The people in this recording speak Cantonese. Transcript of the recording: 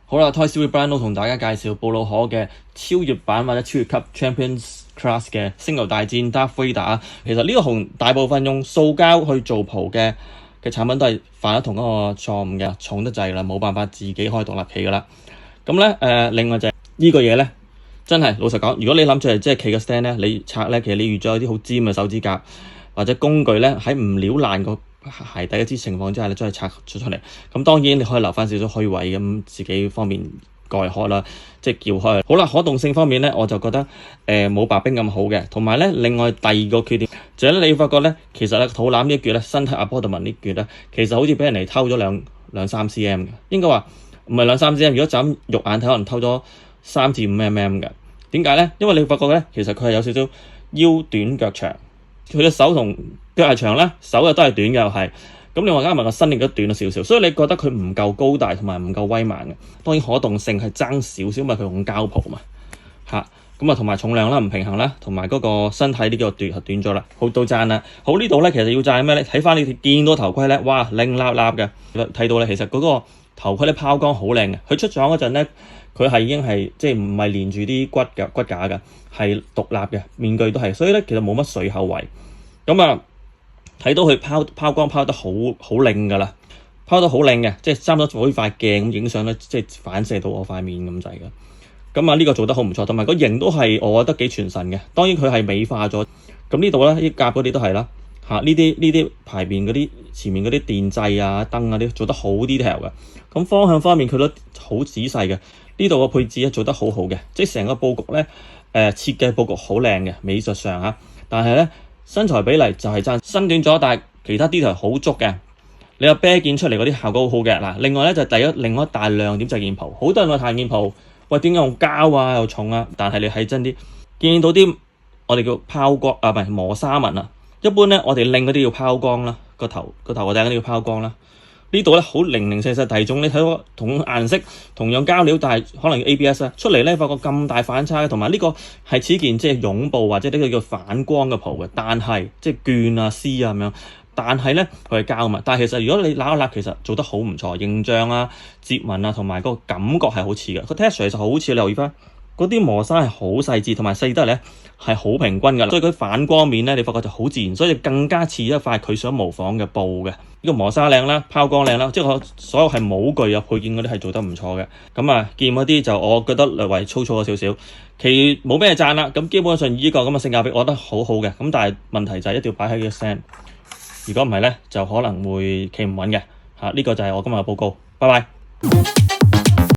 好啦，Toys with Brian 同大家介紹布魯可嘅超越版或者超越級 Champions Class 嘅星球大戰 Darth Vader。其實呢個同大部分用塑膠去做袍嘅產品都係犯咗同一個錯誤嘅，重得滯啦，冇辦法自己可以獨立企噶啦。咁咧另外就係呢個嘢咧，真係老實講，如果你諗住係即係企個 stand 咧，你拆咧，其實你預咗有啲好尖嘅手指甲或者工具咧，喺唔撩爛個鞋底一啲情況之下，你將佢拆出嚟。咁當然你可以留翻少少虛位咁，自己方面蓋開啦，即係撬開。好啦，可動性方面咧，我就覺得冇白兵咁好嘅。同埋咧，另外第二個缺點就係咧，你發覺咧，其實咧肚腩呢一橛咧，身體 abdomen 呢橛咧，其實好似俾人哋偷咗兩三 cm 嘅，應該話唔係兩三 cm。如果就咁肉眼睇，可能偷咗3至5 mm 嘅。點解咧？因為你發覺咧，其實佢係有少少腰短腳長。佢嘅手同腳係長啦，手又都係短嘅又係，咁你話加埋個身亦都短咗少少，所以你覺得佢唔夠高大同埋唔夠威猛嘅。當然可動性係爭少少，因為佢用膠袍嘛嚇，咁啊同埋重量啦唔平衡啦，同埋嗰個身體呢幾個短咗啦，好到讚啦。好呢度咧，其實要讚咩咧？睇翻你見到頭盔咧，哇靚粒粒嘅，睇到咧其實嗰個頭盔咧拋光好靚嘅。佢出廠嗰陣咧，佢係已經係即係唔係連住啲骨架嘅，係獨立嘅，面具都係，所以咧其實冇乜水口位。咁啊睇到佢拋光拋得好靚㗎啦，拋得好靚嘅，即係差唔多做呢塊鏡咁影相咧，即係反射到我塊面咁滯嘅。咁啊呢個做得好唔錯，同埋個型都係我覺得幾傳神嘅。當然佢係美化咗。咁呢度咧啲甲嗰啲都係啦嚇，呢啲排面嗰啲前面嗰啲電掣啊燈啊啲做得好 detail 嘅。咁方向方面佢都好仔細嘅。呢度個配置咧做得好好嘅，即係成個佈局咧設計佈局好靚嘅美術上嚇，但係咧身材比例就係爭身短咗，但係其他 detail 好足嘅。你有啤件出嚟嗰啲效果好好嘅嗱。另外咧就另外一大亮點就係件袍，好多人話彈件袍，喂點解用膠啊又重啊？但係你睇真啲，見到啲我哋叫拋光啊，唔係磨砂紋啊。一般咧我哋拎嗰啲要拋光啦，個頭個頂嗰啲要拋光啦。呢度咧好零零細細大眾，你睇到同顏色同樣膠料，但係可能 ABS 啊出嚟咧，發覺咁大反差嘅。同埋呢個係似件即係絨布或者呢個叫反光嘅袍嘅，但係即係絹啊絲啊咁樣，但係咧佢係膠嘛。但係其實如果你揦一揦，其實做得好唔錯，形象啊、摺紋啊同埋個感覺係好似嘅。個 texture 就好似你留意翻。嗰啲磨砂係好細緻，同埋細得嚟咧係好平均㗎，所以佢反光面咧，你發覺就好自然，所以更加似一塊佢想模仿嘅布嘅。呢個磨砂靚啦，拋光靚啦，即係我所有係模具啊配件嗰啲係做得唔錯嘅。咁啊，劍嗰啲就我覺得略為粗糙咗少少，其冇咩讚啦。咁基本上呢個咁嘅性價比，我覺得好好嘅。咁但係問題就係一定要擺喺個 stand，如果唔係咧，就可能會企唔穩嘅嚇。呢個就係我今日嘅報告，拜拜。